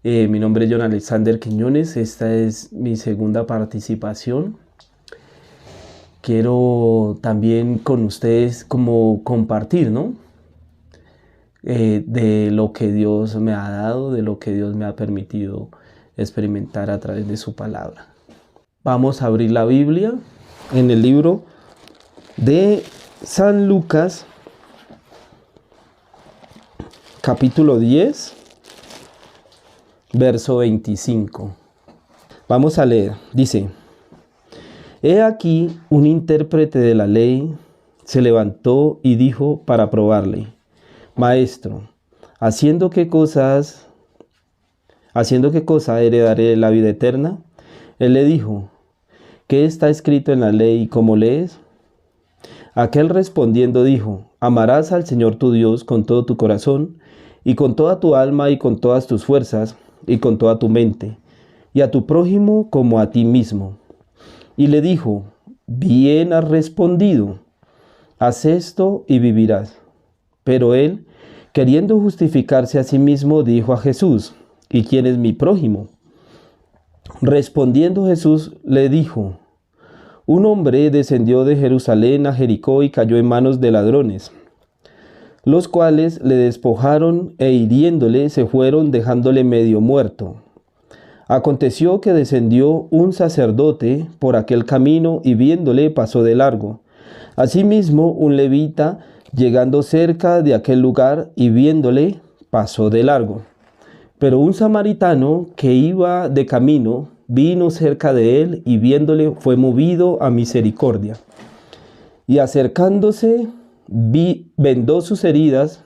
Mi nombre es John Alexander Quiñones, esta es mi segunda participación. Quiero también con ustedes como compartir, ¿no? De lo que Dios me ha dado, de lo que Dios me ha permitido experimentar a través de su palabra. Vamos a abrir la Biblia en el libro de San Lucas, capítulo 10, verso 25. Vamos a leer. Dice: He aquí un intérprete de la ley se levantó y dijo para probarle: Maestro, ¿haciendo qué cosa heredaré la vida eterna? Él le dijo: ¿Qué está escrito en la ley y cómo lees? Aquel respondiendo dijo: Amarás al Señor tu Dios con todo tu corazón, y con toda tu alma, y con todas tus fuerzas, y con toda tu mente, y a tu prójimo como a ti mismo. Y le dijo: Bien has respondido, haz esto y vivirás. Pero él, queriendo justificarse a sí mismo, dijo a Jesús: ¿Y quién es mi prójimo? Respondiendo Jesús le dijo: Un hombre descendió de Jerusalén a Jericó y cayó en manos de ladrones, los cuales le despojaron e hiriéndole se fueron dejándole medio muerto. Aconteció que descendió un sacerdote por aquel camino y viéndole pasó de largo. Asimismo un levita, llegando cerca de aquel lugar y viéndole, pasó de largo. Pero un samaritano que iba de camino vino cerca de él y viéndole fue movido a misericordia. Y acercándose, vendó sus heridas,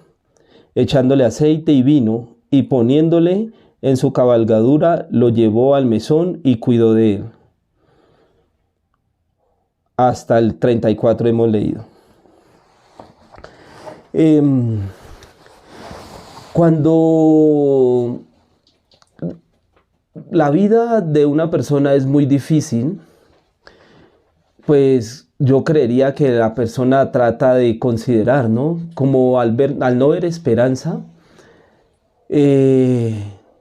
echándole aceite y vino, y poniéndole en su cabalgadura, lo llevó al mesón y cuidó de él. Hasta el 34 hemos leído. Cuando la vida de una persona es muy difícil, pues yo creería que la persona trata de considerar, ¿no? Como al no ver esperanza,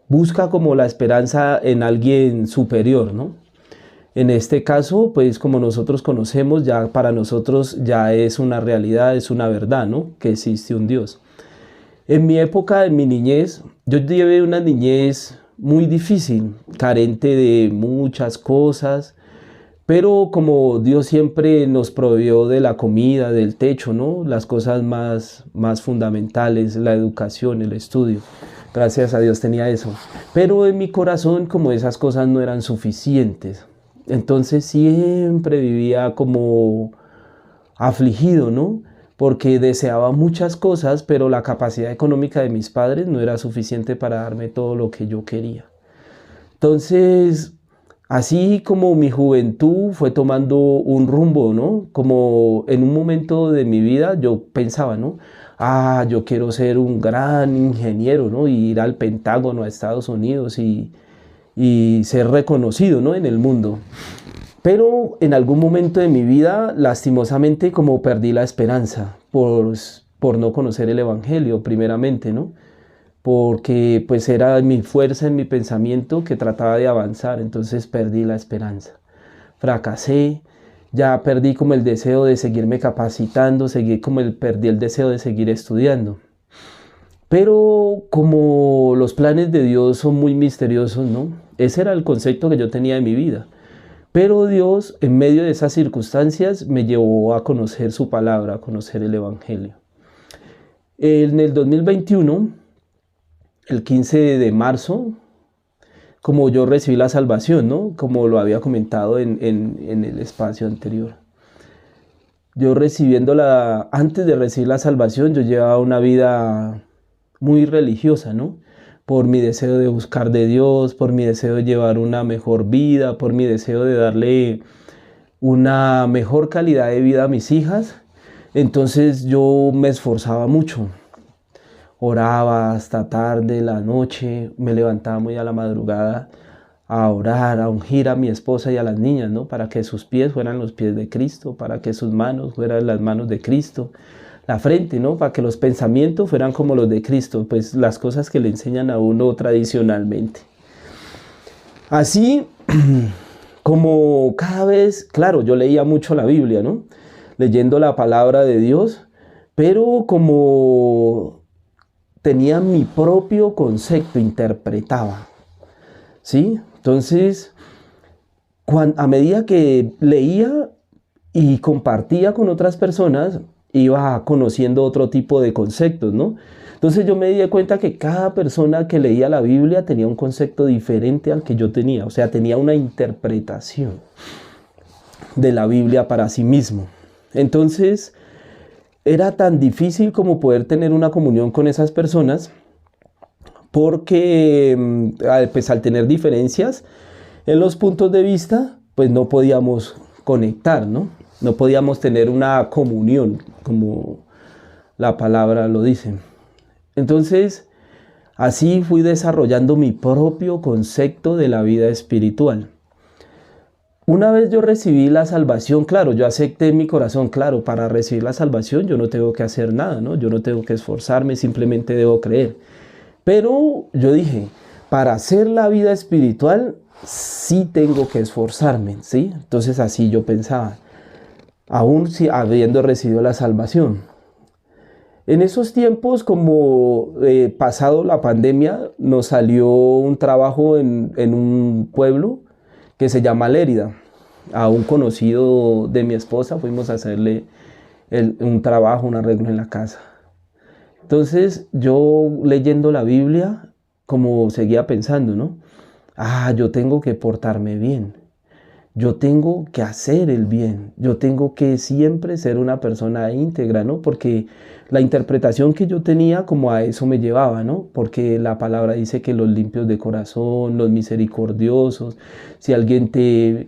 busca como la esperanza en alguien superior, ¿no? En este caso, pues como nosotros conocemos, ya para nosotros ya es una realidad, es una verdad, ¿no? Que existe un Dios. En mi época, en mi niñez, yo llevé una niñez muy difícil, carente de muchas cosas, pero como Dios siempre nos proveyó de la comida, del techo, ¿no? Las cosas más fundamentales, la educación, el estudio. Gracias a Dios tenía eso. Pero en mi corazón, como esas cosas no eran suficientes, entonces siempre vivía como afligido, ¿no? Porque deseaba muchas cosas, pero la capacidad económica de mis padres no era suficiente para darme todo lo que yo quería. Entonces, así como mi juventud fue tomando un rumbo, ¿no? Como en un momento de mi vida yo pensaba, ¿no? Yo quiero ser un gran ingeniero, ¿no? Y ir al Pentágono, a Estados Unidos y ser reconocido, ¿no? En el mundo. Pero en algún momento de mi vida, lastimosamente, como perdí la esperanza por no conocer el Evangelio, primeramente, ¿no? Porque pues era mi fuerza en mi pensamiento que trataba de avanzar, entonces perdí la esperanza. Fracasé, ya perdí como el deseo de seguirme capacitando, perdí el deseo de seguir estudiando. Pero como los planes de Dios son muy misteriosos, ¿no? Ese era el concepto que yo tenía de mi vida. Pero Dios, en medio de esas circunstancias, me llevó a conocer su palabra, a conocer el Evangelio. En el 2021, el 15 de marzo, como yo recibí la salvación, ¿no? Como lo había comentado en el espacio anterior. Antes de recibir la salvación, yo llevaba una vida muy religiosa, ¿no? Por mi deseo de buscar de Dios, por mi deseo de llevar una mejor vida, por mi deseo de darle una mejor calidad de vida a mis hijas. Entonces yo me esforzaba mucho. Oraba hasta tarde, la noche, me levantaba muy a la madrugada a orar, a ungir a mi esposa y a las niñas, ¿no? Para que sus pies fueran los pies de Cristo, para que sus manos fueran las manos de Cristo. la frente, ¿no? Para que los pensamientos fueran como los de Cristo, pues las cosas que le enseñan a uno tradicionalmente. Así como cada vez, claro, yo leía mucho la Biblia, ¿no? Leyendo la palabra de Dios, pero como tenía mi propio concepto, interpretaba, ¿sí? Entonces, a medida que leía y compartía con otras personas, iba conociendo otro tipo de conceptos, ¿no? Entonces yo me di cuenta que cada persona que leía la Biblia tenía un concepto diferente al que yo tenía, o sea, tenía una interpretación de la Biblia para sí mismo. Entonces, era tan difícil como poder tener una comunión con esas personas, porque pues al tener diferencias en los puntos de vista, pues no podíamos conectar, ¿no? No podíamos tener una comunión, como la palabra lo dice. Entonces, así fui desarrollando mi propio concepto de la vida espiritual. Una vez yo recibí la salvación, claro, yo acepté en mi corazón, claro, para recibir la salvación yo no tengo que hacer nada, ¿no? Yo no tengo que esforzarme, simplemente debo creer. Pero yo dije, para hacer la vida espiritual sí tengo que esforzarme, ¿sí? Entonces así yo pensaba, aún si habiendo recibido la salvación. En esos tiempos, como pasado la pandemia, nos salió un trabajo en un pueblo que se llama Lérida. A un conocido de mi esposa fuimos a hacerle un trabajo, un arreglo en la casa. Entonces yo leyendo la Biblia, como seguía pensando, ¿no? Yo tengo que portarme bien. Yo tengo que hacer el bien, yo tengo que siempre ser una persona íntegra, ¿no? Porque la interpretación que yo tenía como a eso me llevaba, ¿no? Porque la palabra dice que los limpios de corazón, los misericordiosos, si alguien te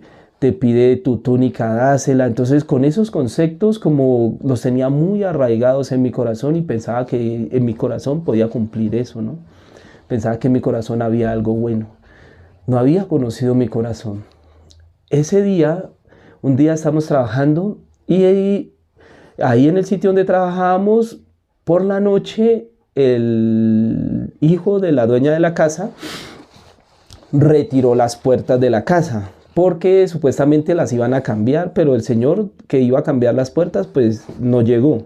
pide tu túnica, dásela. Entonces con esos conceptos como los tenía muy arraigados en mi corazón y pensaba que en mi corazón podía cumplir eso, ¿no? Pensaba que en mi corazón había algo bueno. No había conocido mi corazón. Ese día, un día estamos trabajando y ahí en el sitio donde trabajábamos, por la noche, el hijo de la dueña de la casa retiró las puertas de la casa porque supuestamente las iban a cambiar, pero el señor que iba a cambiar las puertas pues no llegó.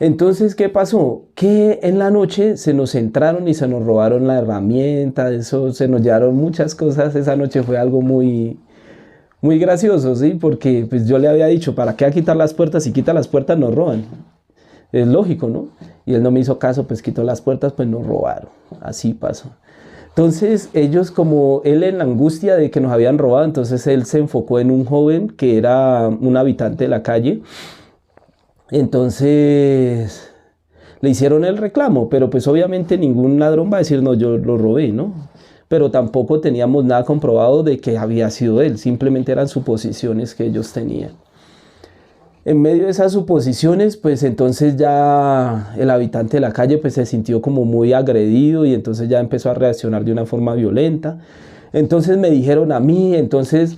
Entonces, ¿qué pasó? Que en la noche se nos entraron y se nos robaron la herramienta, eso, se nos llevaron muchas cosas. Esa noche fue algo muy gracioso, ¿sí? Porque pues yo le había dicho, ¿para qué quitar las puertas? Si quita las puertas nos roban. Es lógico, ¿no? Y él no me hizo caso, pues quitó las puertas, pues nos robaron. Así pasó. Entonces ellos, como él en la angustia de que nos habían robado, entonces él se enfocó en un joven que era un habitante de la calle. Entonces le hicieron el reclamo, pero pues obviamente ningún ladrón va a decir, no, yo lo robé, ¿no? Pero tampoco teníamos nada comprobado de que había sido él, simplemente eran suposiciones que ellos tenían. En medio de esas suposiciones, pues entonces ya el habitante de la calle pues se sintió como muy agredido y entonces ya empezó a reaccionar de una forma violenta. Entonces me dijeron a mí, entonces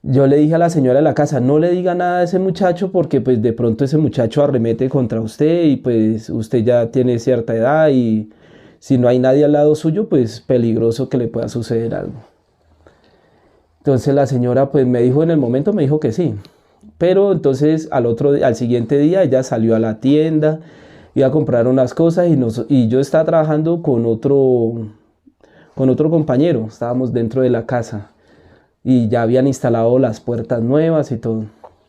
yo le dije a la señora de la casa, no le diga nada a ese muchacho porque pues de pronto ese muchacho arremete contra usted y pues usted ya tiene cierta edad y si no hay nadie al lado suyo, pues peligroso que le pueda suceder algo. Entonces la señora pues me dijo en el momento, me dijo que sí. Pero entonces al siguiente día ella salió a la tienda, iba a comprar unas cosas y yo estaba trabajando con otro compañero, estábamos dentro de la casa y ya habían instalado las puertas nuevas y todo.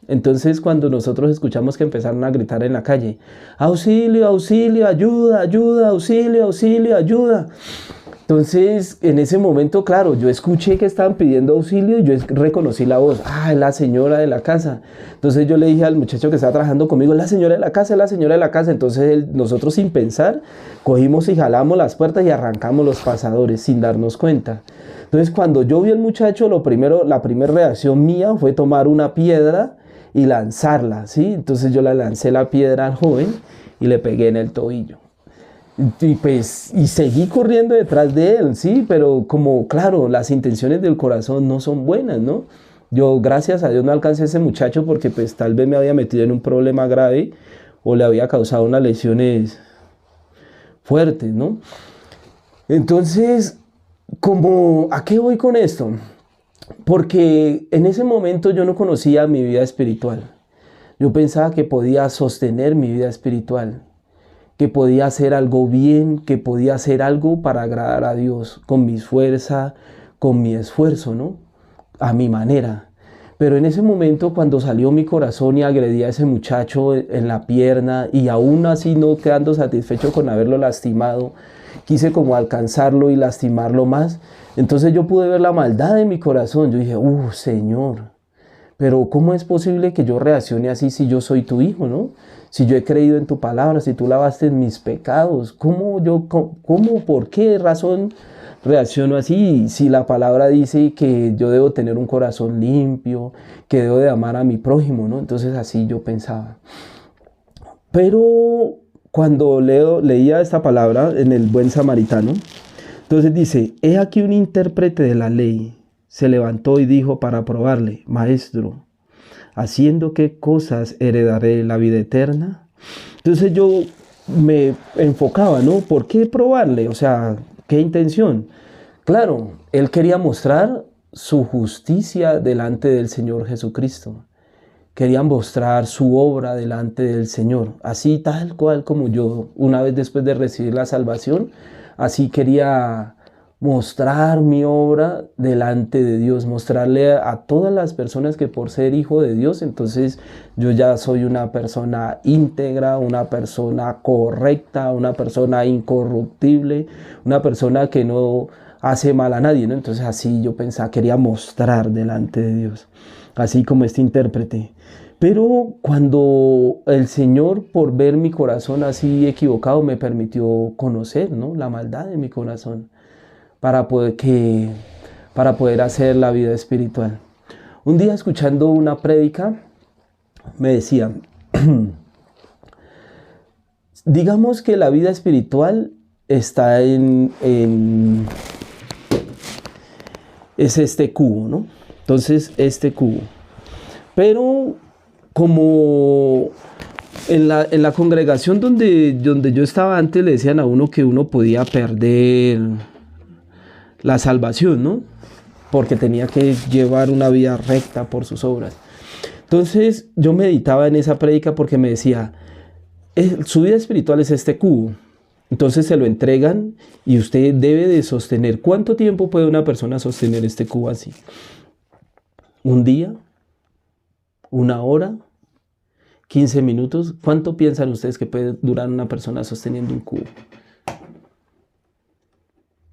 Entonces cuando nosotros escuchamos que empezaron a gritar en la calle, auxilio, auxilio, ayuda, ayuda, auxilio, auxilio, ayuda. Entonces en ese momento, claro, yo escuché que estaban pidiendo auxilio y yo reconocí la voz, es la señora de la casa. Entonces yo le dije al muchacho que estaba trabajando conmigo, es la señora de la casa, es la señora de la casa. Entonces nosotros sin pensar, cogimos y jalamos las puertas y arrancamos los pasadores sin darnos cuenta. Entonces cuando yo vi al muchacho, la primera reacción mía fue tomar una piedra y lanzarla, ¿sí? Entonces yo le lancé la piedra al joven y le pegué en el tobillo. Y seguí corriendo detrás de él, ¿sí? Pero como, claro, las intenciones del corazón no son buenas, ¿no? Yo, gracias a Dios, no alcancé a ese muchacho porque pues tal vez me había metido en un problema grave o le había causado unas lesiones fuertes, ¿no? Entonces, ¿a qué voy con esto? Porque en ese momento yo no conocía mi vida espiritual. Yo pensaba que podía sostener mi vida espiritual, que podía hacer algo bien, que podía hacer algo para agradar a Dios, con mi fuerza, con mi esfuerzo, ¿no? A mi manera. Pero en ese momento, cuando salió mi corazón y agredí a ese muchacho en la pierna, y aún así no quedando satisfecho con haberlo lastimado, quise como alcanzarlo y lastimarlo más. Entonces yo pude ver la maldad de mi corazón. Yo dije, Señor, pero ¿cómo es posible que yo reaccione así si yo soy tu hijo, ¿no? Si yo he creído en tu palabra, si tú lavaste mis pecados, por qué razón reacciono así? Si la palabra dice que yo debo tener un corazón limpio, que debo de amar a mi prójimo, ¿no? Entonces así yo pensaba. Pero cuando leía esta palabra en el Buen Samaritano, entonces dice, he aquí un intérprete de la ley se levantó y dijo para probarle, Maestro, ¿haciendo qué cosas heredaré la vida eterna? Entonces yo me enfocaba, ¿no? ¿Por qué probarle? O sea, ¿qué intención? Claro, él quería mostrar su justicia delante del Señor Jesucristo. Quería mostrar su obra delante del Señor. Así tal cual como yo, una vez después de recibir la salvación, así quería mostrar mi obra delante de Dios, mostrarle a todas las personas que por ser hijo de Dios, entonces yo ya soy una persona íntegra, una persona correcta, una persona incorruptible, una persona que no hace mal a nadie, ¿no? Entonces así yo pensaba, quería mostrar delante de Dios, así como este intérprete. Pero cuando el Señor, por ver mi corazón así equivocado, me permitió conocer, ¿no?, la maldad de mi corazón, para poder hacer la vida espiritual. Un día, escuchando una prédica, me decía, digamos que la vida espiritual está es este cubo, ¿no? Entonces, este cubo. Pero como en la congregación donde yo estaba antes, le decían a uno que uno podía perder la salvación, ¿no? Porque tenía que llevar una vida recta por sus obras. Entonces yo meditaba en esa prédica porque me decía, su vida espiritual es este cubo. Entonces se lo entregan y usted debe de sostener. ¿Cuánto tiempo puede una persona sostener este cubo así? ¿Un día? ¿Una hora? ¿15 minutos? ¿Cuánto piensan ustedes que puede durar una persona sosteniendo un cubo?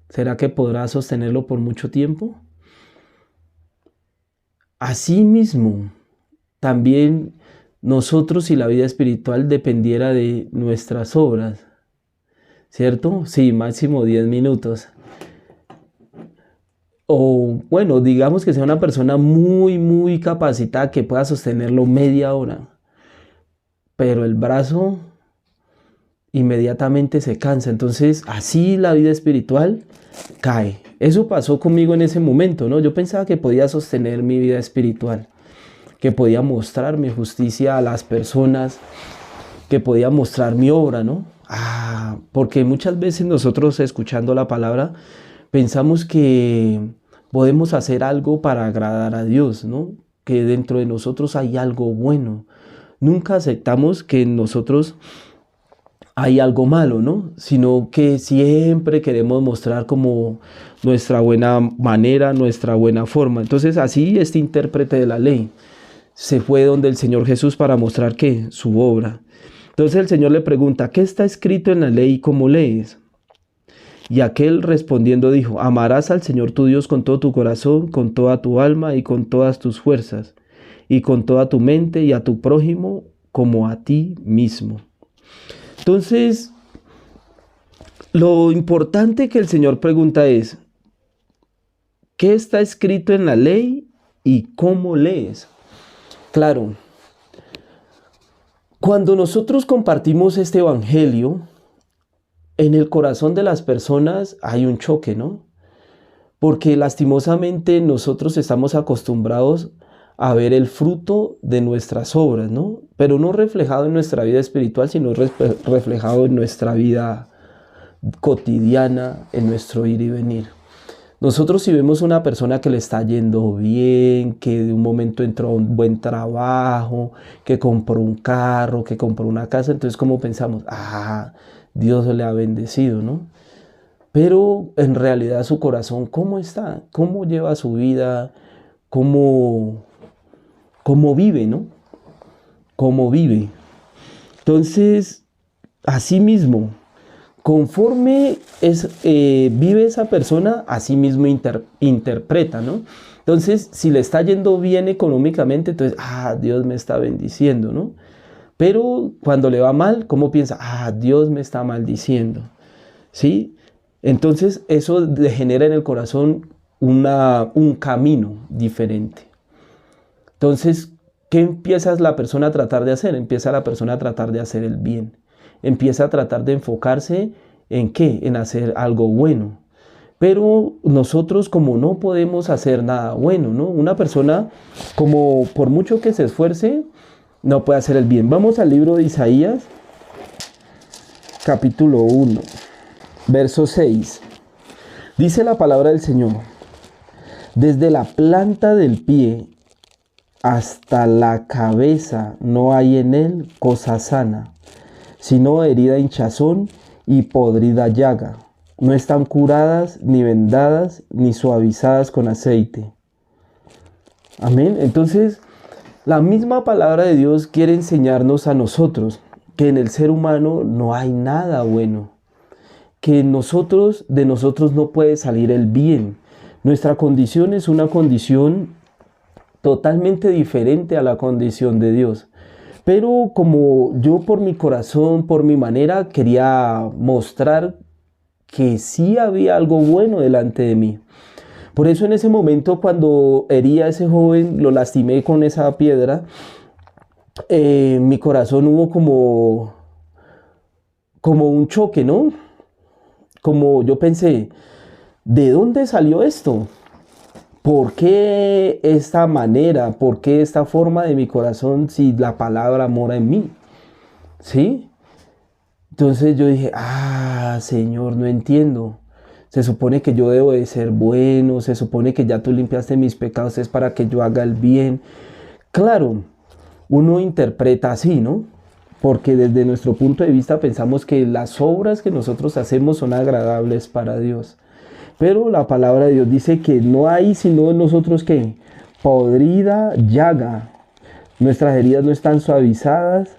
¿Será que podrá sostenerlo por mucho tiempo? Asimismo, también nosotros, si la vida espiritual dependiera de nuestras obras, ¿cierto? Sí, máximo 10 minutos. O bueno, digamos que sea una persona muy capacitada que pueda sostenerlo media hora, pero el brazo inmediatamente se cansa. Entonces, así la vida espiritual cae. Eso pasó conmigo en ese momento, ¿no? Yo pensaba que podía sostener mi vida espiritual, que podía mostrar mi justicia a las personas, que podía mostrar mi obra, ¿no? Porque muchas veces nosotros, escuchando la palabra, pensamos que podemos hacer algo para agradar a Dios, ¿no? Que dentro de nosotros hay algo bueno. Nunca aceptamos que en nosotros hay algo malo, ¿no? Sino que siempre queremos mostrar como nuestra buena manera, nuestra buena forma. Entonces así este intérprete de la ley se fue donde el Señor Jesús para mostrar ¿qué? Su obra. Entonces el Señor le pregunta, ¿qué está escrito en la ley y cómo lees? Y aquel respondiendo dijo, amarás al Señor tu Dios con todo tu corazón, con toda tu alma y con todas tus fuerzas, y con toda tu mente, y a tu prójimo como a ti mismo. Entonces, lo importante que el Señor pregunta es, ¿qué está escrito en la ley y cómo lees? Claro, cuando nosotros compartimos este evangelio, en el corazón de las personas hay un choque, ¿no? Porque lastimosamente nosotros estamos acostumbrados a ver el fruto de nuestras obras, ¿no? pero no reflejado en nuestra vida espiritual, sino reflejado en nuestra vida cotidiana, en nuestro ir y venir. Nosotros si vemos una persona que le está yendo bien, que de un momento entró a un buen trabajo, que compró un carro, que compró una casa, entonces como pensamos, Dios le ha bendecido, ¿no? Pero en realidad su corazón, ¿cómo está? ¿Cómo lleva su vida? ¿Cómo vive, ¿no? ¿Cómo vive? Entonces, así mismo, conforme vive esa persona, así mismo interpreta, ¿no? Entonces, si le está yendo bien económicamente, entonces, Dios me está bendiciendo, ¿no? Pero cuando le va mal, ¿cómo piensa? Dios me está maldiciendo, ¿sí? Entonces, eso le genera en el corazón un camino diferente. Entonces, ¿qué empieza la persona a tratar de hacer? Empieza la persona a tratar de hacer el bien. Empieza a tratar de enfocarse ¿en qué? En hacer algo bueno. Pero nosotros como no podemos hacer nada bueno, ¿no? Una persona como por mucho que se esfuerce, no puede hacer el bien. Vamos al libro de Isaías, capítulo 1, verso 6. Dice la palabra del Señor: desde la planta del pie hasta la cabeza no hay en él cosa sana, sino herida hinchazón y podrida llaga. No están curadas, ni vendadas, ni suavizadas con aceite. Amén. Entonces, la misma palabra de Dios quiere enseñarnos a nosotros que en el ser humano no hay nada bueno, que de nosotros no puede salir el bien. Nuestra condición es una condición totalmente diferente a la condición de Dios. Pero como yo por mi corazón, por mi manera, quería mostrar que sí había algo bueno delante de mí. Por eso en ese momento cuando herí a ese joven, lo lastimé con esa piedra, mi corazón hubo como un choque, ¿no? Como yo pensé, ¿de dónde salió esto? ¿Por qué esta manera? ¿Por qué esta forma de mi corazón si la palabra mora en mí? ¿Sí? Entonces yo dije, Señor, no entiendo. Se supone que yo debo de ser bueno, se supone que ya tú limpiaste mis pecados, es para que yo haga el bien. Claro, uno interpreta así, ¿no? Porque desde nuestro punto de vista pensamos que las obras que nosotros hacemos son agradables para Dios. Pero la palabra de Dios dice que no hay sino en nosotros que podrida llaga. Nuestras heridas no están suavizadas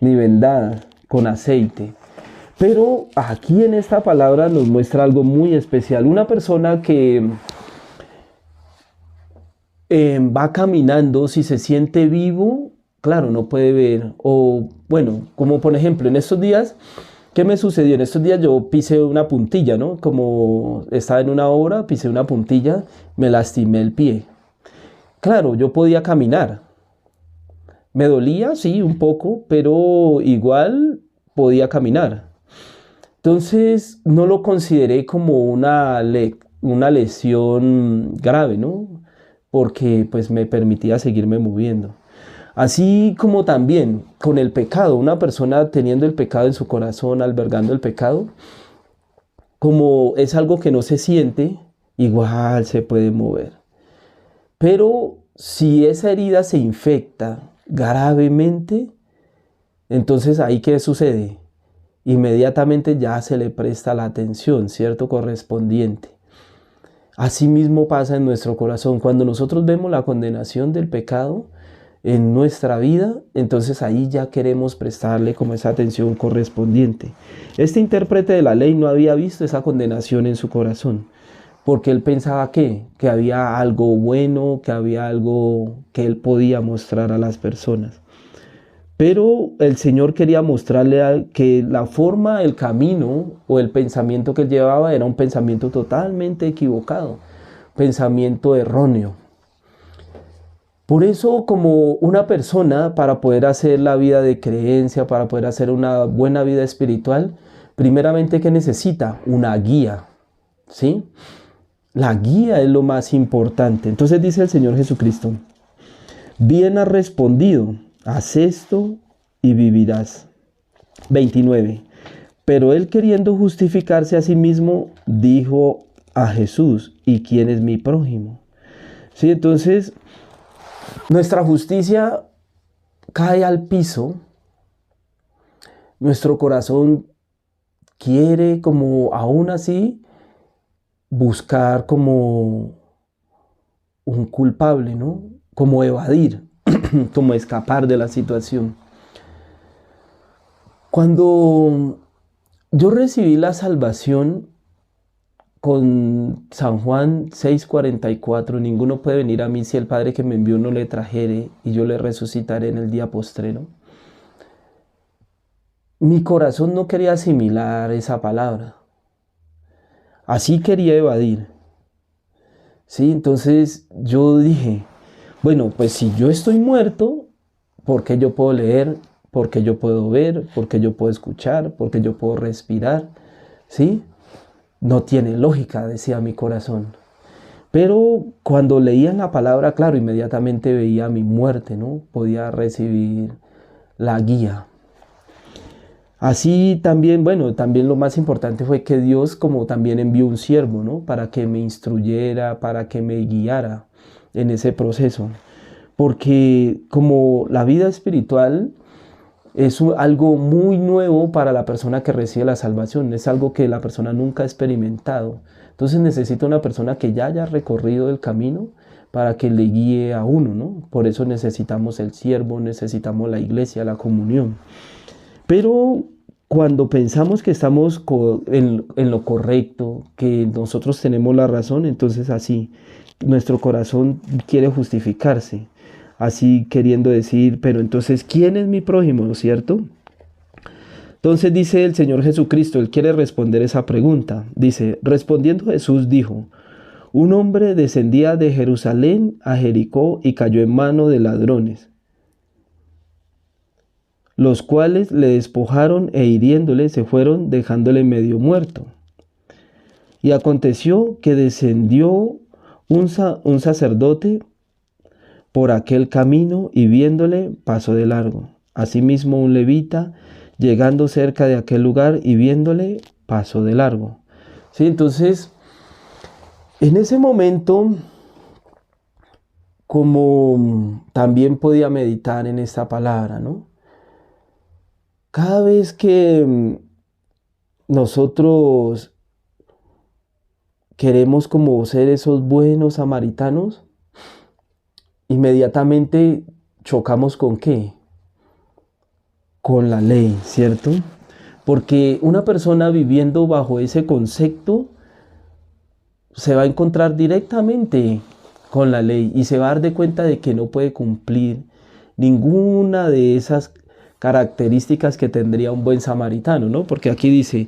ni vendadas con aceite. Pero aquí en esta palabra nos muestra algo muy especial. Una persona que va caminando, si se siente vivo, claro, no puede ver. O bueno, como por ejemplo en estos días, ¿qué me sucedió? En estos días yo pisé una puntilla, ¿no? Como estaba en una obra, pisé una puntilla, me lastimé el pie. Claro, yo podía caminar. Me dolía, sí, un poco, pero igual podía caminar. Entonces no lo consideré como una lesión grave, ¿no? Porque pues me permitía seguirme moviendo. Así como también con el pecado, una persona teniendo el pecado en su corazón, albergando el pecado, como es algo que no se siente, igual se puede mover. Pero si esa herida se infecta gravemente, entonces ahí ¿qué sucede? Inmediatamente ya se le presta la atención, ¿cierto? Correspondiente. Asimismo pasa en nuestro corazón. Cuando nosotros vemos la condenación del pecado en nuestra vida, entonces ahí ya queremos prestarle como esa atención correspondiente. Este intérprete de la ley no había visto esa condenación en su corazón, porque él pensaba que había algo bueno, que había algo que él podía mostrar a las personas. Pero el Señor quería mostrarle que la forma, el camino o el pensamiento que él llevaba era un pensamiento totalmente equivocado, pensamiento erróneo. Por eso, como una persona, para poder hacer la vida de creencia, para poder hacer una buena vida espiritual, primeramente, ¿qué necesita? Una guía, ¿sí? La guía es lo más importante. Entonces dice el Señor Jesucristo: bien has respondido, haz esto y vivirás. 29. Pero él, queriendo justificarse a sí mismo, dijo a Jesús: ¿y quién es mi prójimo? Sí, entonces nuestra justicia cae al piso. Nuestro corazón quiere, como aún así, buscar como un culpable, ¿no? Como evadir, como escapar de la situación. Cuando yo recibí la salvación con San Juan 6:44, ninguno puede venir a mí si el Padre que me envió no le trajere, y yo le resucitaré en el día postrero. Mi corazón no quería asimilar esa palabra. Así quería evadir. Sí, entonces yo dije, bueno, pues si yo estoy muerto, ¿por qué yo puedo leer? ¿Por qué yo puedo ver? ¿Por qué yo puedo escuchar? ¿Por qué yo puedo respirar? ¿Sí? No tiene lógica, decía mi corazón. Pero cuando leía la palabra, claro, inmediatamente veía mi muerte, ¿no? Podía recibir la guía. Así también, bueno, también lo más importante fue que Dios como también envió un siervo, ¿no? Para que me instruyera, para que me guiara en ese proceso. Porque como la vida espiritual es algo muy nuevo para la persona que recibe la salvación, es algo que la persona nunca ha experimentado. Entonces necesita una persona que ya haya recorrido el camino para que le guíe a uno, ¿no? Por eso necesitamos el siervo, necesitamos la iglesia, la comunión. Pero cuando pensamos que estamos en lo correcto, que nosotros tenemos la razón, entonces así, nuestro corazón quiere justificarse, así queriendo decir, pero entonces, ¿quién es mi prójimo, cierto? Entonces dice el Señor Jesucristo, Él quiere responder esa pregunta. Dice, respondiendo Jesús dijo: un hombre descendía de Jerusalén a Jericó y cayó en mano de ladrones, los cuales le despojaron e hiriéndole se fueron, dejándole medio muerto. Y aconteció que descendió un sacerdote por aquel camino y viéndole pasó de largo. Asimismo un levita, llegando cerca de aquel lugar y viéndole, pasó de largo. Sí, entonces, en ese momento, como también podía meditar en esta palabra, ¿no? Cada vez que nosotros queremos como ser esos buenos samaritanos, inmediatamente chocamos ¿con qué? Con la ley, ¿cierto? Porque una persona viviendo bajo ese concepto se va a encontrar directamente con la ley y se va a dar de cuenta de que no puede cumplir ninguna de esas características que tendría un buen samaritano, ¿no? Porque aquí dice,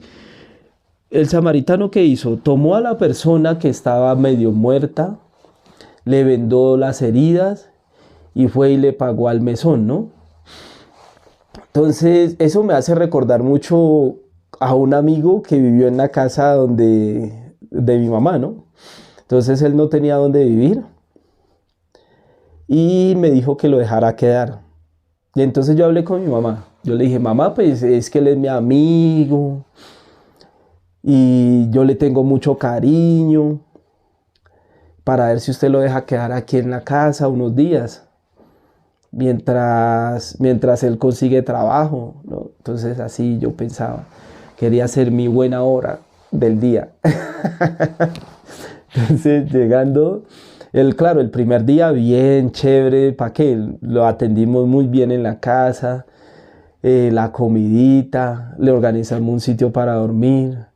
el samaritano que hizo, tomó a la persona que estaba medio muerta, le vendó las heridas y fue y le pagó al mesón, ¿no? Entonces eso me hace recordar mucho a un amigo que vivió en la casa de mi mamá, ¿no? Entonces él no tenía dónde vivir y me dijo que lo dejara quedar. Y entonces yo hablé con mi mamá. Yo le dije, mamá, pues es que él es mi amigo y yo le tengo mucho cariño, para ver si usted lo deja quedar aquí en la casa unos días, mientras él consigue trabajo, ¿no? Entonces así yo pensaba, quería hacer mi buena hora del día. Entonces llegando, claro, el primer día bien chévere, ¿para qué? Lo atendimos muy bien en la casa, la comidita, le organizamos un sitio para dormir.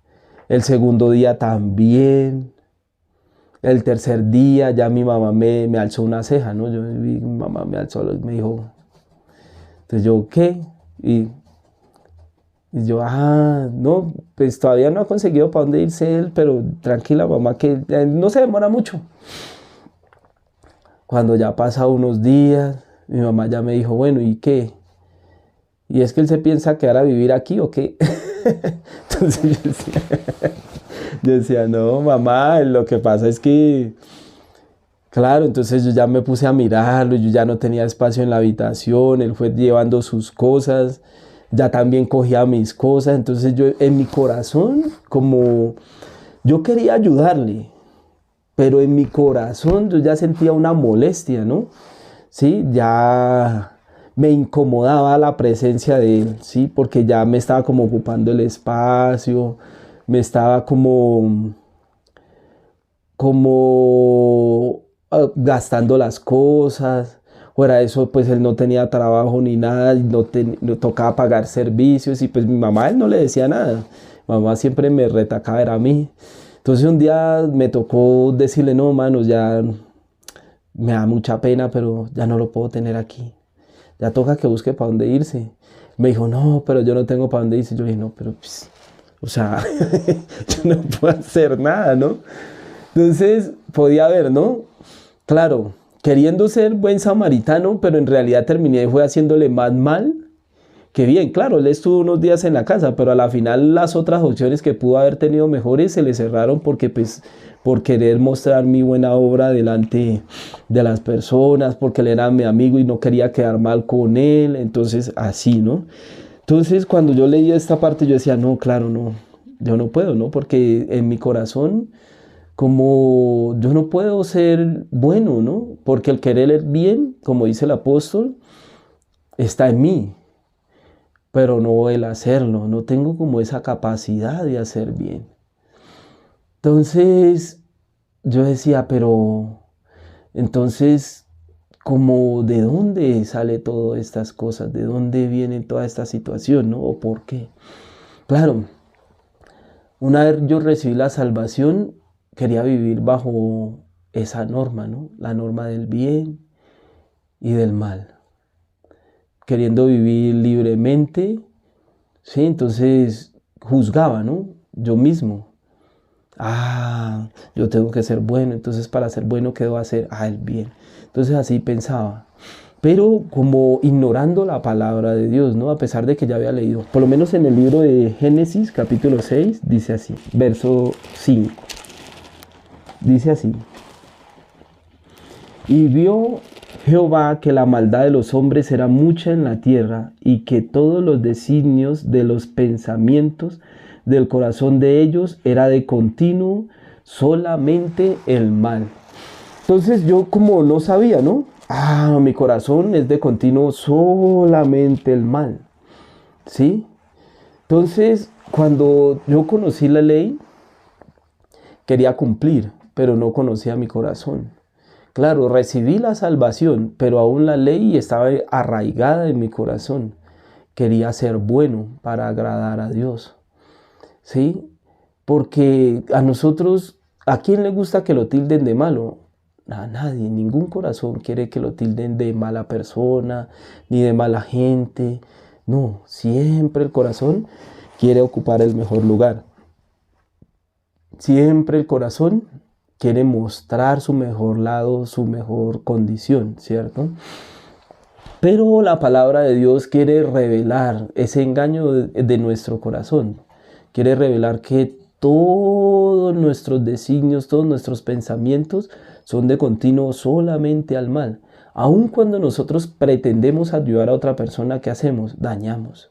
El segundo día también. El tercer día ya mi mamá me alzó una ceja, ¿no? Mi mamá me alzó, me dijo, entonces yo, ¿qué? Y yo, no, pues todavía no ha conseguido para dónde irse él, pero tranquila mamá, que no se demora mucho. Cuando ya pasa unos días, mi mamá ya me dijo, bueno, ¿y qué? ¿Y es que él se piensa quedar a vivir aquí o qué? Entonces yo decía, no, mamá, lo que pasa es que Claro, entonces yo ya me puse a mirarlo, yo ya no tenía espacio en la habitación, él fue llevando sus cosas, ya también cogía mis cosas, entonces yo en mi corazón, como yo quería ayudarle, pero en mi corazón yo ya sentía una molestia, ¿no? Sí, ya me incomodaba la presencia de él, sí, porque ya me estaba como ocupando el espacio, me estaba como gastando las cosas. Fuera de eso, pues él no tenía trabajo ni nada, y no tocaba pagar servicios y pues mi mamá, él no le decía nada. Mi mamá siempre me retacaba, era a mí. Entonces un día me tocó decirle, no, manos, ya me da mucha pena, pero ya no lo puedo tener aquí. Ya toca que busque para dónde irse. Me dijo, no, pero yo no tengo para dónde irse. Yo dije, no, pero pues, o sea, yo no puedo hacer nada, ¿no? Entonces podía ver, ¿no? Claro, queriendo ser buen samaritano, pero en realidad terminé fue haciéndole más mal que bien. Claro, él estuvo unos días en la casa, pero a la final las otras opciones que pudo haber tenido mejores se le cerraron porque pues por querer mostrar mi buena obra delante de las personas, porque él era mi amigo y no quería quedar mal con él, entonces así, ¿no? Entonces cuando yo leía esta parte yo decía, no, claro, no, yo no puedo, ¿no? Porque en mi corazón como yo no puedo ser bueno, ¿no? Porque el querer el bien, como dice el apóstol, está en mí, pero no el hacerlo, no tengo como esa capacidad de hacer bien. Entonces yo decía, pero entonces, como de dónde sale todas estas cosas, de dónde viene toda esta situación, ¿no? ¿O por qué? Claro, una vez yo recibí la salvación, quería vivir bajo esa norma, ¿no? La norma del bien y del mal. Queriendo vivir libremente, ¿sí? Entonces juzgaba, ¿no? Yo mismo. Ah, yo tengo que ser bueno, entonces para ser bueno, ¿qué debo hacer? Ah, el bien. Entonces así pensaba. Pero como ignorando la palabra de Dios, ¿no? A pesar de que ya había leído. Por lo menos en el libro de Génesis, capítulo 6, dice así, verso 5. Dice así. Y vio Jehová que la maldad de los hombres era mucha en la tierra y que todos los designios de los pensamientos del corazón de ellos era de continuo solamente el mal. Entonces yo como no sabía, ¿no? Ah, mi corazón es de continuo solamente el mal, ¿sí? Entonces cuando yo conocí la ley, quería cumplir, pero no conocía mi corazón. Claro, recibí la salvación, pero aún la ley estaba arraigada en mi corazón. Quería ser bueno para agradar a Dios. ¿Sí? Porque a nosotros, ¿a quién le gusta que lo tilden de malo? A nadie, ningún corazón quiere que lo tilden de mala persona, ni de mala gente. No, siempre el corazón quiere ocupar el mejor lugar. Siempre el corazón quiere mostrar su mejor lado, su mejor condición, ¿cierto? Pero la palabra de Dios quiere revelar ese engaño de nuestro corazón. Quiere revelar que todos nuestros designios, todos nuestros pensamientos son de continuo solamente al mal. Aun cuando nosotros pretendemos ayudar a otra persona, ¿qué hacemos? Dañamos,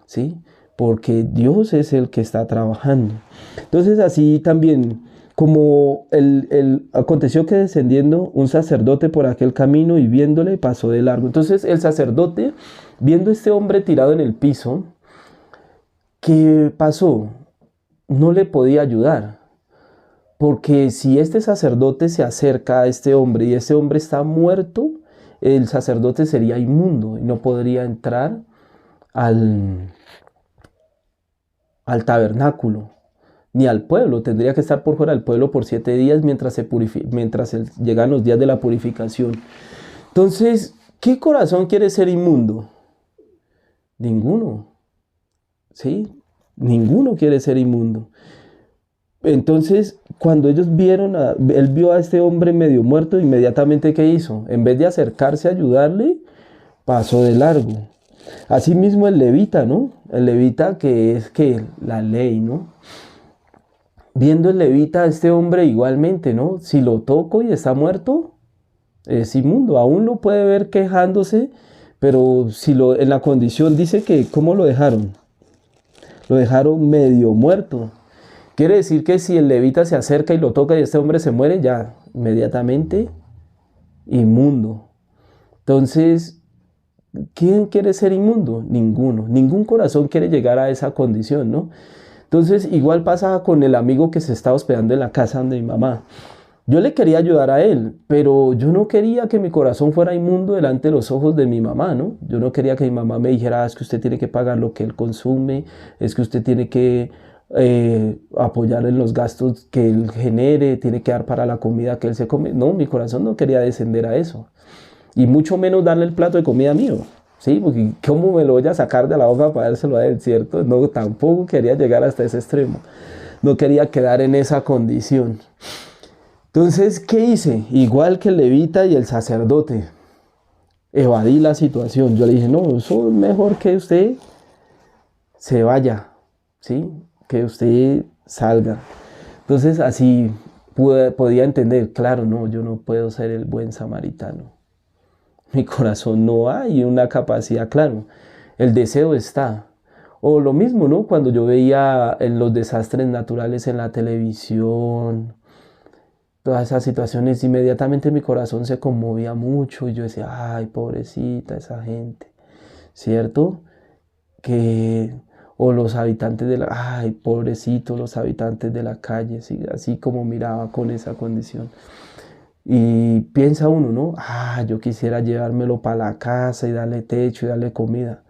¿sí? Porque Dios es el que está trabajando. Entonces así también, como aconteció que descendiendo un sacerdote por aquel camino y viéndole pasó de largo. Entonces el sacerdote, viendo a este hombre tirado en el piso, ¿qué pasó? No le podía ayudar. Porque si este sacerdote se acerca a este hombre y este hombre está muerto, el sacerdote sería inmundo y no podría entrar al tabernáculo, ni al pueblo. Tendría que estar por fuera del pueblo por 7 días mientras llegan los días de la purificación. Entonces, ¿qué corazón quiere ser inmundo? Ninguno. ¿Sí? Ninguno quiere ser inmundo. Entonces, cuando ellos él vio a este hombre medio muerto, inmediatamente ¿qué hizo? En vez de acercarse a ayudarle, pasó de largo. Asimismo el levita, ¿no? El levita que es que la ley, ¿no? Viendo el levita a este hombre igualmente, ¿no? Si lo toco y está muerto, es inmundo. Aún lo puede ver quejándose, pero si en la condición dice que, ¿cómo lo dejaron? Lo dejaron medio muerto. Quiere decir que si el levita se acerca y lo toca y este hombre se muere, ya inmediatamente inmundo. Entonces, ¿quién quiere ser inmundo? Ninguno. Ningún corazón quiere llegar a esa condición, ¿no? Entonces, igual pasaba con el amigo que se estaba hospedando en la casa de mi mamá. Yo le quería ayudar a él, pero yo no quería que mi corazón fuera inmundo delante de los ojos de mi mamá, ¿no? Yo no quería que mi mamá me dijera, es que usted tiene que pagar lo que él consume, es que usted tiene que apoyar en los gastos que él genere, tiene que dar para la comida que él se come. No, mi corazón no quería descender a eso. Y mucho menos darle el plato de comida mío, ¿sí? Porque ¿cómo me lo voy a sacar de la boca para dárselo a él, cierto? No, tampoco quería llegar hasta ese extremo. No quería quedar en esa condición. Entonces, ¿qué hice? Igual que el levita y el sacerdote, evadí la situación. Yo le dije, no, eso es mejor que usted se vaya, ¿sí? Que usted salga. Entonces, así podía entender, claro, no, yo no puedo ser el buen samaritano. Mi corazón no hay una capacidad, claro, el deseo está. O lo mismo, ¿no? Cuando yo veía en los desastres naturales en la televisión, todas esas situaciones, inmediatamente mi corazón se conmovía mucho y yo decía, ay, pobrecita esa gente, ¿cierto? O los habitantes de ay, pobrecitos los habitantes de la calle, ¿sí? Así como miraba con esa condición. Y piensa uno, ¿no? Yo quisiera llevármelo para la casa y darle techo y darle comida.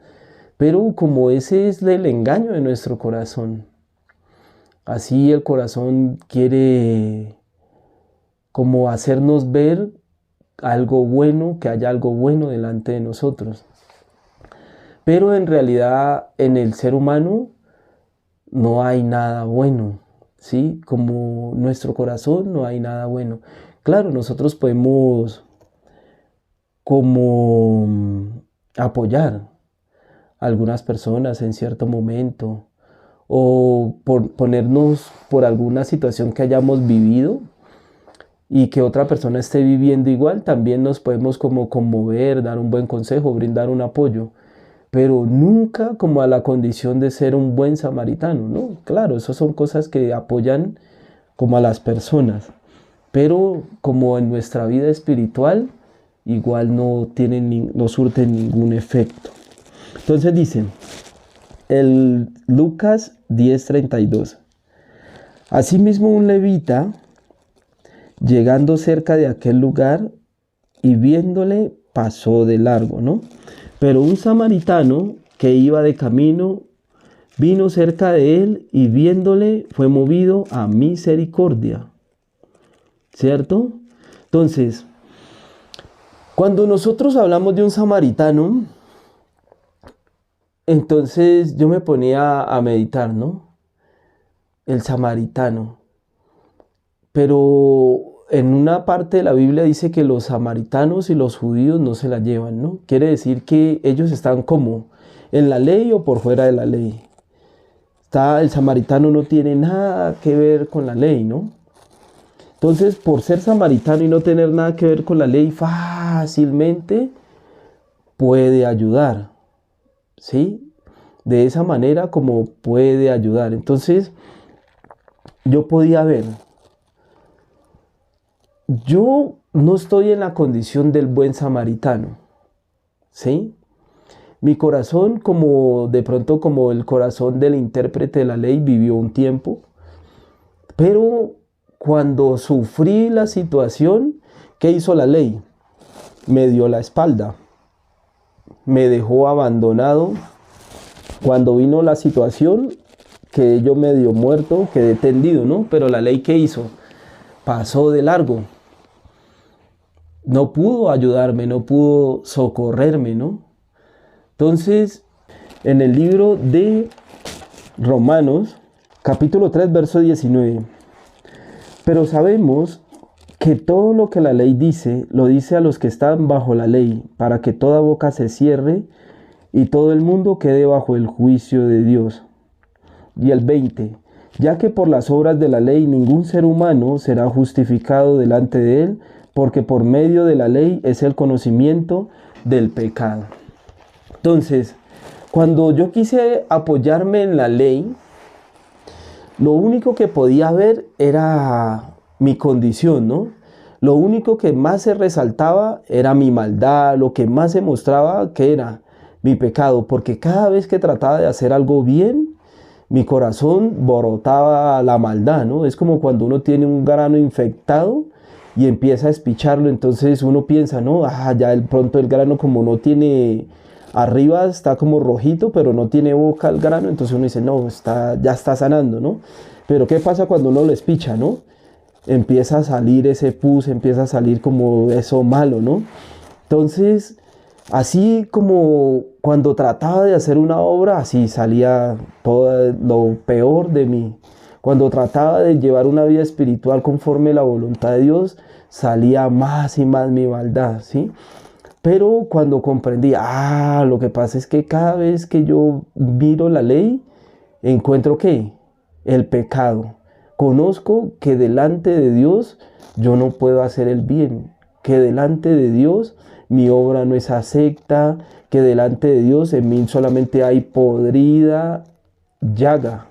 Pero como ese es el engaño de nuestro corazón, así el corazón quiere como hacernos ver algo bueno, que haya algo bueno delante de nosotros. Pero en realidad en el ser humano no hay nada bueno, ¿sí? Como nuestro corazón no hay nada bueno. Claro, nosotros podemos como apoyar a algunas personas en cierto momento o ponernos por alguna situación que hayamos vivido y que otra persona esté viviendo igual, también nos podemos como conmover, dar un buen consejo, brindar un apoyo, pero nunca como a la condición de ser un buen samaritano, ¿no? Claro, esas son cosas que apoyan como a las personas, pero como en nuestra vida espiritual, igual no surten ningún efecto. Entonces dicen, el Lucas 10:32, asimismo un levita, llegando cerca de aquel lugar y viéndole, pasó de largo, ¿no? Pero un samaritano que iba de camino vino cerca de él y viéndole fue movido a misericordia, ¿cierto? Entonces, cuando nosotros hablamos de un samaritano, entonces yo me ponía a meditar, ¿no? El samaritano. Pero en una parte de la Biblia dice que los samaritanos y los judíos no se la llevan, ¿no? Quiere decir que ellos están como en la ley o por fuera de la ley. El samaritano no tiene nada que ver con la ley, ¿no? Entonces, por ser samaritano y no tener nada que ver con la ley, fácilmente puede ayudar, ¿sí? De esa manera como puede ayudar. Entonces, yo podía ver, yo no estoy en la condición del buen samaritano, ¿sí? Mi corazón, como de pronto como el corazón del intérprete de la ley, vivió un tiempo, pero cuando sufrí la situación, ¿qué hizo la ley? Me dio la espalda, me dejó abandonado. Cuando vino la situación, que yo medio muerto, quedé tendido, ¿no? Pero la ley, ¿qué hizo? Pasó de largo. No pudo ayudarme, no pudo socorrerme, ¿no? Entonces, en el libro de Romanos, capítulo 3, verso 19, pero sabemos que todo lo que la ley dice, lo dice a los que están bajo la ley, para que toda boca se cierre y todo el mundo quede bajo el juicio de Dios. Y el 20, ya que por las obras de la ley ningún ser humano será justificado delante de él, porque por medio de la ley es el conocimiento del pecado. Entonces, cuando yo quise apoyarme en la ley, lo único que podía ver era mi condición, ¿no? Lo único que más se resaltaba era mi maldad, lo que más se mostraba que era mi pecado, porque cada vez que trataba de hacer algo bien, mi corazón brotaba la maldad, ¿no? Es como cuando uno tiene un grano infectado y empieza a espicharlo, entonces uno piensa, no, ya de pronto el grano como no tiene, arriba está como rojito, pero no tiene boca el grano, entonces uno dice, no, ya está sanando, ¿no? Pero ¿qué pasa cuando uno lo espicha, no? Empieza a salir ese pus, empieza a salir como eso malo, ¿no? Entonces, así como cuando trataba de hacer una obra, así salía todo lo peor de mí. Cuando trataba de llevar una vida espiritual conforme a la voluntad de Dios, salía más y más mi maldad, ¿sí? Pero cuando comprendí, lo que pasa es que cada vez que yo miro la ley, encuentro ¿qué? El pecado. Conozco que delante de Dios yo no puedo hacer el bien, que delante de Dios mi obra no es acepta, que delante de Dios en mí solamente hay podrida llaga,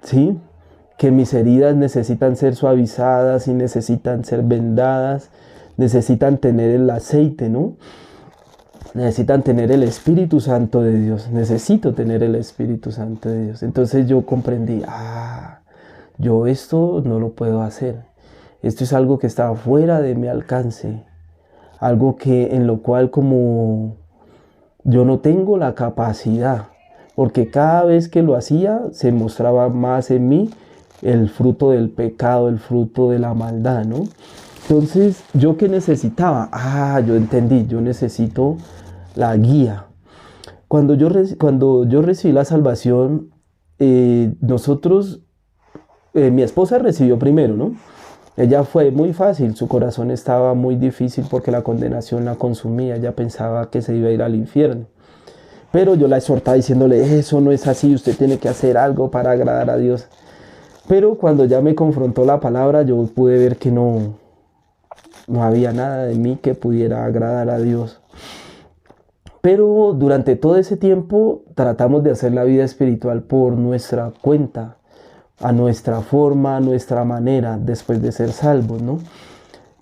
¿sí? Que mis heridas necesitan ser suavizadas y necesitan ser vendadas, necesitan tener el aceite, ¿no? Necesitan tener el Espíritu Santo de Dios, necesito tener el Espíritu Santo de Dios. Entonces yo comprendí, yo esto no lo puedo hacer. Esto es algo que está fuera de mi alcance. Algo en lo cual como yo no tengo la capacidad. Porque cada vez que lo hacía se mostraba más en mí el fruto del pecado, el fruto de la maldad, ¿no? Entonces, ¿yo qué necesitaba? Yo entendí, yo necesito la guía. Cuando yo recibí la salvación, mi esposa recibió primero, ¿no? Ella fue muy fácil, su corazón estaba muy difícil porque la condenación la consumía, ella pensaba que se iba a ir al infierno. Pero yo la exhortaba diciéndole, eso no es así, usted tiene que hacer algo para agradar a Dios. Pero cuando ya me confrontó la palabra, yo pude ver que no había nada de mí que pudiera agradar a Dios. Pero durante todo ese tiempo tratamos de hacer la vida espiritual por nuestra cuenta, a nuestra forma, a nuestra manera, después de ser salvos, ¿no?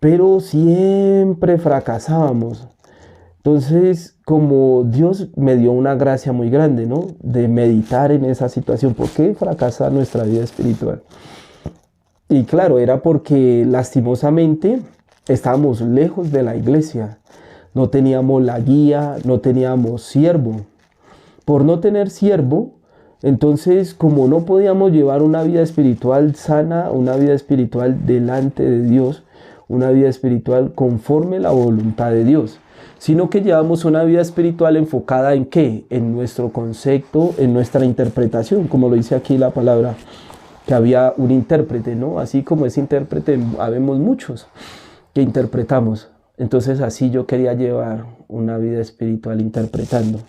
Pero siempre fracasábamos. Entonces, como Dios me dio una gracia muy grande, ¿no? De meditar en esa situación. ¿Por qué fracasa nuestra vida espiritual? Y claro, era porque lastimosamente estábamos lejos de la iglesia. No teníamos la guía, no teníamos siervo. Por no tener siervo, entonces como no podíamos llevar una vida espiritual sana, una vida espiritual delante de Dios, una vida espiritual conforme a la voluntad de Dios, sino que llevamos una vida espiritual enfocada en ¿qué? En nuestro concepto, en nuestra interpretación, como lo dice aquí la palabra, que había un intérprete, ¿no? Así como ese intérprete, habemos muchos que interpretamos. Entonces así yo quería llevar una vida espiritual interpretando.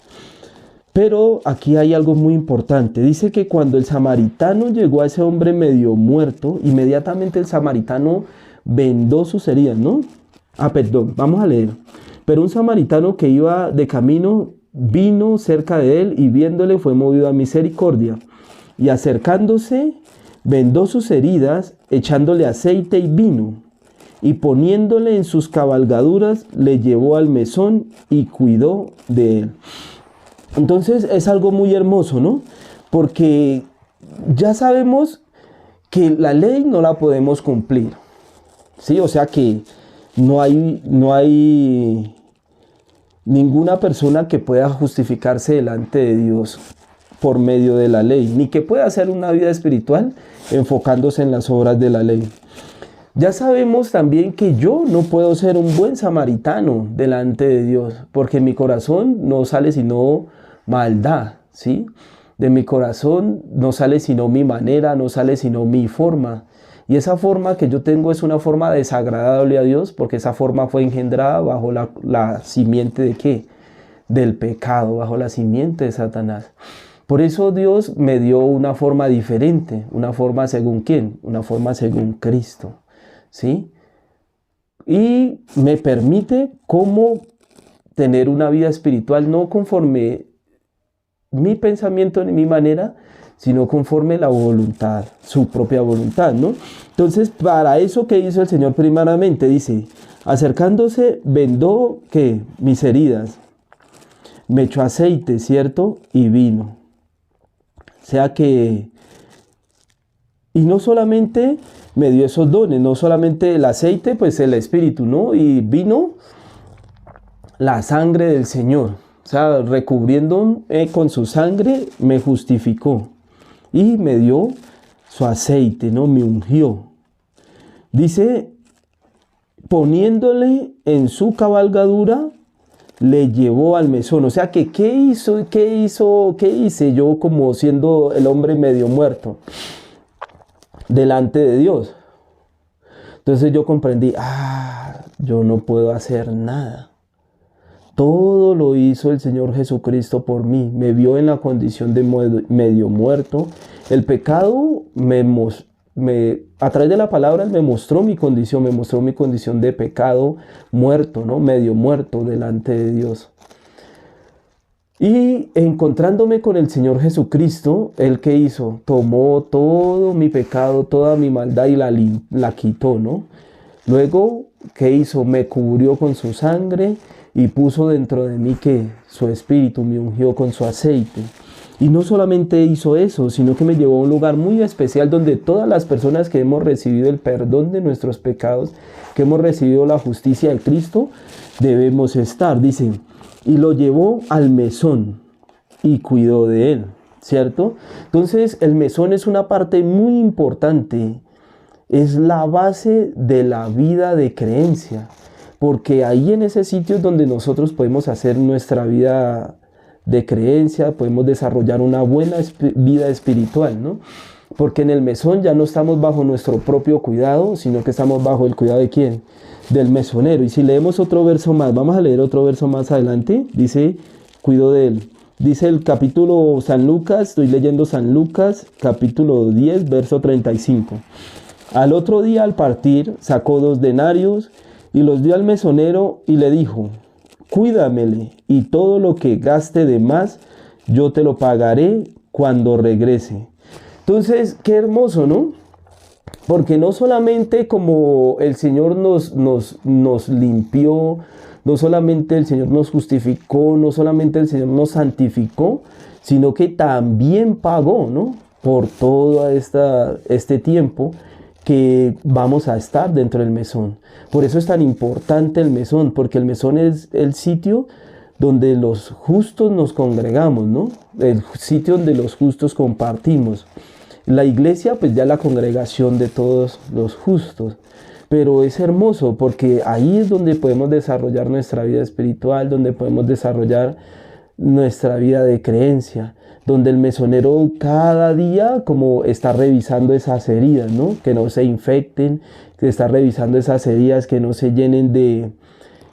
Pero aquí hay algo muy importante. Dice que cuando el samaritano llegó a ese hombre medio muerto, inmediatamente el samaritano vendó sus heridas, ¿no? Perdón, vamos a leer. Pero un samaritano que iba de camino vino cerca de él y viéndole fue movido a misericordia. Y acercándose, vendó sus heridas, echándole aceite y vino. Y poniéndole en sus cabalgaduras, le llevó al mesón y cuidó de él. Entonces es algo muy hermoso, ¿no? Porque ya sabemos que la ley no la podemos cumplir, ¿sí? O sea que no hay ninguna persona que pueda justificarse delante de Dios por medio de la ley, ni que pueda hacer una vida espiritual enfocándose en las obras de la ley. Ya sabemos también que yo no puedo ser un buen samaritano delante de Dios, porque en mi corazón no sale sino maldad, ¿sí? De mi corazón no sale sino mi manera, no sale sino mi forma. Y esa forma que yo tengo es una forma desagradable a Dios, porque esa forma fue engendrada bajo la simiente ¿de qué? Del pecado, bajo la simiente de Satanás. Por eso Dios me dio una forma diferente, una forma según ¿quién? Una forma según Cristo, ¿sí? y me permite cómo tener una vida espiritual no conforme mi pensamiento ni mi manera, sino conforme la voluntad, su propia voluntad, ¿no? Entonces, para eso que hizo el Señor primeramente, dice, acercándose, vendó, ¿qué? Mis heridas, me echó aceite, ¿cierto? Y vino. O sea que, y no solamente me dio esos dones, no solamente el aceite, pues el Espíritu, ¿no? Y vino la sangre del Señor. O sea, recubriendo con su sangre, me justificó. Y me dio su aceite, ¿no? Me ungió. Dice, poniéndole en su cabalgadura, le llevó al mesón. O sea que, ¿qué hice yo como siendo el hombre medio muerto delante de Dios? Entonces yo comprendí, yo no puedo hacer nada. Todo lo hizo el Señor Jesucristo por mí. Me vio en la condición de medio muerto. El pecado a través de la palabra me mostró mi condición de pecado muerto, ¿no? Medio muerto delante de Dios. Y encontrándome con el Señor Jesucristo, ¿Él qué hizo? Tomó todo mi pecado, toda mi maldad y la quitó, ¿no? Luego, ¿qué hizo? Me cubrió con su sangre y puso dentro de mí que su espíritu me ungió con su aceite. Y no solamente hizo eso, sino que me llevó a un lugar muy especial donde todas las personas que hemos recibido el perdón de nuestros pecados, que hemos recibido la justicia de Cristo, debemos estar. Dice, y lo llevó al mesón y cuidó de él, ¿cierto? Entonces el mesón es una parte muy importante, es la base de la vida de creencia. Porque ahí en ese sitio es donde nosotros podemos hacer nuestra vida de creencia, podemos desarrollar una buena vida espiritual, ¿no? Porque en el mesón ya no estamos bajo nuestro propio cuidado, sino que estamos bajo el cuidado de ¿quién? Del mesonero. Y si leemos otro verso más, vamos a leer otro verso más adelante, dice, cuido de él. Dice el capítulo San Lucas, estoy leyendo San Lucas, capítulo 10, verso 35. Al otro día al partir, sacó 2 denarios, y los dio al mesonero y le dijo, cuídamele y todo lo que gaste de más, yo te lo pagaré cuando regrese. Entonces, qué hermoso, ¿no? Porque no solamente como el Señor nos limpió, no solamente el Señor nos justificó, no solamente el Señor nos santificó, sino que también pagó, ¿no? Por todo este tiempo que vamos a estar dentro del mesón. Por eso es tan importante el mesón, porque el mesón es el sitio donde los justos nos congregamos, ¿no? El sitio donde los justos compartimos. La iglesia, pues ya la congregación de todos los justos. Pero es hermoso porque ahí es donde podemos desarrollar nuestra vida espiritual, donde podemos desarrollar nuestra vida de creencia, donde el mesonero cada día como está revisando esas heridas, ¿no? Que no se infecten, que está revisando esas heridas que no se llenen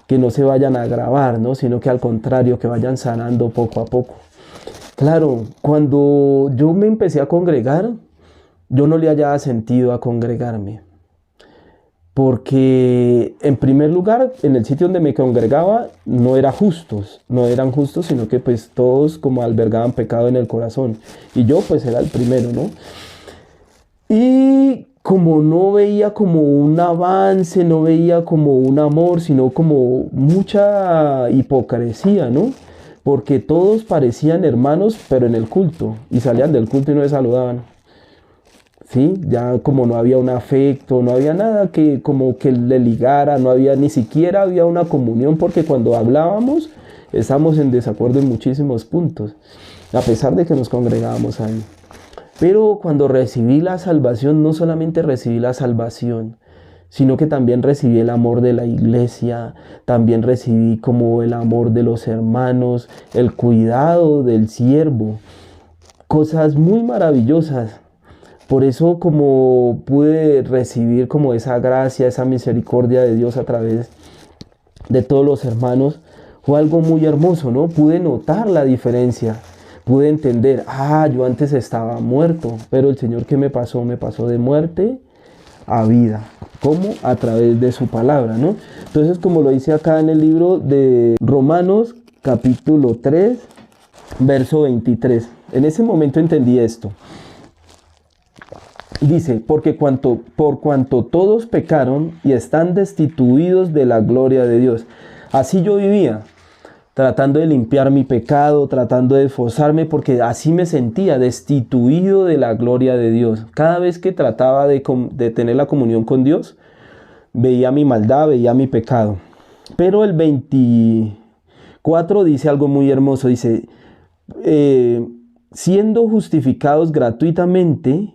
que no se vayan a agravar, ¿no? Sino que al contrario, que vayan sanando poco a poco. Claro, cuando yo me empecé a congregar, yo no le hallaba sentido a congregarme. Porque en primer lugar, en el sitio donde me congregaba, no eran justos, sino que pues todos como albergaban pecado en el corazón. Y yo pues era el primero, ¿no? Y como no veía como un avance, no veía como un amor, sino como mucha hipocresía, ¿no? Porque todos parecían hermanos, pero en el culto, y salían del culto y no se saludaban. ¿Sí? Ya como no había un afecto, no había nada que como que le ligara, ni siquiera había una comunión, porque cuando hablábamos estábamos en desacuerdo en muchísimos puntos, a pesar de que nos congregábamos ahí. Pero cuando recibí la salvación, no solamente recibí la salvación, sino que también recibí el amor de la iglesia, también recibí como el amor de los hermanos, el cuidado del siervo, cosas muy maravillosas. Por eso como pude recibir como esa gracia, esa misericordia de Dios a través de todos los hermanos, fue algo muy hermoso, ¿no? Pude notar la diferencia, pude entender, yo antes estaba muerto, pero el Señor ¿qué me pasó? Me pasó de muerte a vida. ¿Cómo? A través de su palabra, ¿no? Entonces, como lo dice acá en el libro de Romanos, capítulo 3, verso 23. En ese momento entendí esto. Dice, por cuanto todos pecaron y están destituidos de la gloria de Dios. Así yo vivía, tratando de limpiar mi pecado, tratando de esforzarme, porque así me sentía, destituido de la gloria de Dios. Cada vez que trataba de tener la comunión con Dios, veía mi maldad, veía mi pecado. Pero el 24 dice algo muy hermoso, dice, siendo justificados gratuitamente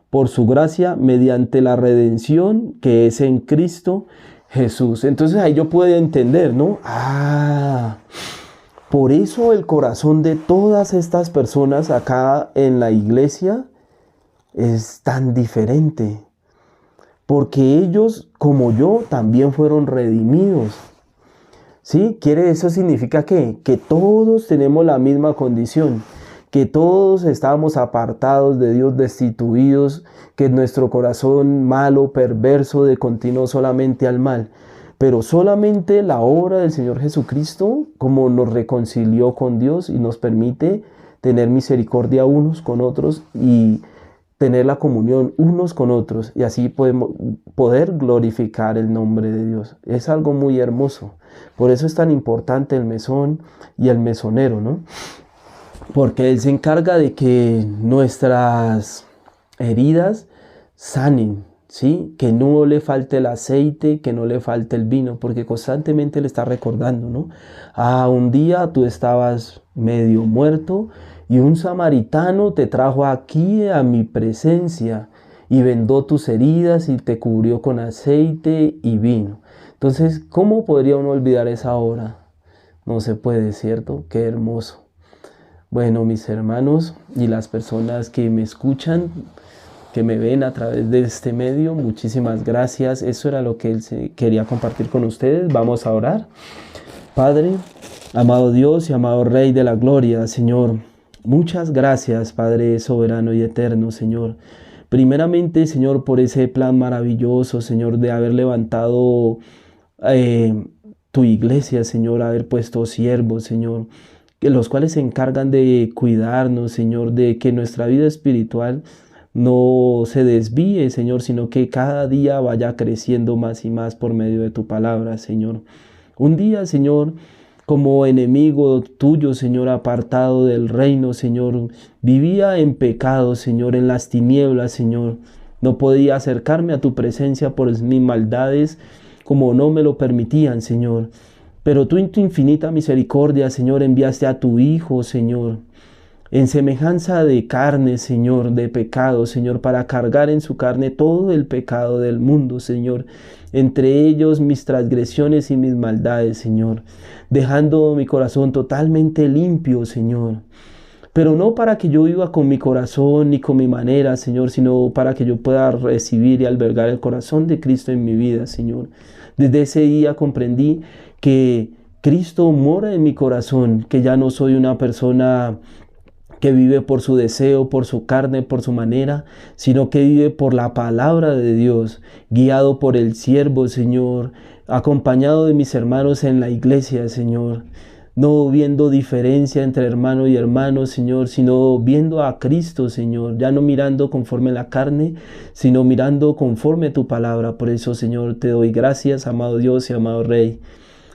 por su gracia mediante la redención que es en Cristo Jesús. Entonces ahí yo puedo entender, ¿no? Por eso el corazón de todas estas personas acá en la iglesia es tan diferente. Porque ellos, como yo, también fueron redimidos. ¿Sí? Eso significa que todos tenemos la misma condición. Que todos estábamos apartados de Dios, destituidos, que nuestro corazón malo, perverso, de continuo solamente al mal. Pero solamente la obra del Señor Jesucristo, como nos reconcilió con Dios y nos permite tener misericordia unos con otros y tener la comunión unos con otros, y así poder glorificar el nombre de Dios. Es algo muy hermoso. Por eso es tan importante el mesón y el mesonero, ¿no? Porque Él se encarga de que nuestras heridas sanen, ¿sí? Que no le falte el aceite, que no le falte el vino, porque constantemente le está recordando, ¿no? Un día tú estabas medio muerto y un samaritano te trajo aquí a mi presencia y vendó tus heridas y te cubrió con aceite y vino. Entonces, ¿cómo podría uno olvidar esa hora? No se puede, ¿cierto? Qué hermoso. Bueno, mis hermanos y las personas que me escuchan, que me ven a través de este medio, muchísimas gracias. Eso era lo que él quería compartir con ustedes. Vamos a orar. Padre, amado Dios y amado Rey de la Gloria, Señor, muchas gracias, Padre soberano y eterno, Señor. Primeramente, Señor, por ese plan maravilloso, Señor, de haber levantado tu iglesia, Señor, haber puesto siervos, Señor, los cuales se encargan de cuidarnos, Señor, de que nuestra vida espiritual no se desvíe, Señor, sino que cada día vaya creciendo más y más por medio de tu palabra, Señor. Un día, Señor, como enemigo tuyo, Señor, apartado del reino, Señor, vivía en pecado, Señor, en las tinieblas, Señor. No podía acercarme a tu presencia por mis maldades, como no me lo permitían, Señor. Pero tú en tu infinita misericordia, Señor, enviaste a tu Hijo, Señor, en semejanza de carne, Señor, de pecado, Señor, para cargar en su carne todo el pecado del mundo, Señor, entre ellos mis transgresiones y mis maldades, Señor, dejando mi corazón totalmente limpio, Señor. Pero no para que yo viva con mi corazón ni con mi manera, Señor, sino para que yo pueda recibir y albergar el corazón de Cristo en mi vida, Señor. Desde ese día comprendí que Cristo mora en mi corazón, que ya no soy una persona que vive por su deseo, por su carne, por su manera, sino que vive por la palabra de Dios, guiado por el siervo, Señor, acompañado de mis hermanos en la iglesia, Señor. No viendo diferencia entre hermano y hermano, Señor, sino viendo a Cristo, Señor, ya no mirando conforme a la carne, sino mirando conforme a tu palabra. Por eso, Señor, te doy gracias, amado Dios y amado Rey.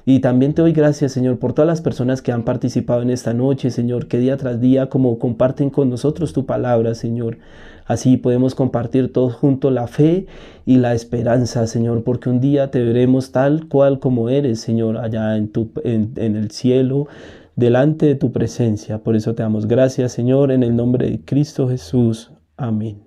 Y también te doy gracias, Señor, por todas las personas que han participado en esta noche, Señor, que día tras día como comparten con nosotros tu palabra, Señor. Así podemos compartir todos juntos la fe y la esperanza, Señor, porque un día te veremos tal cual como eres, Señor, allá en el cielo, delante de tu presencia. Por eso te damos gracias, Señor, en el nombre de Cristo Jesús. Amén.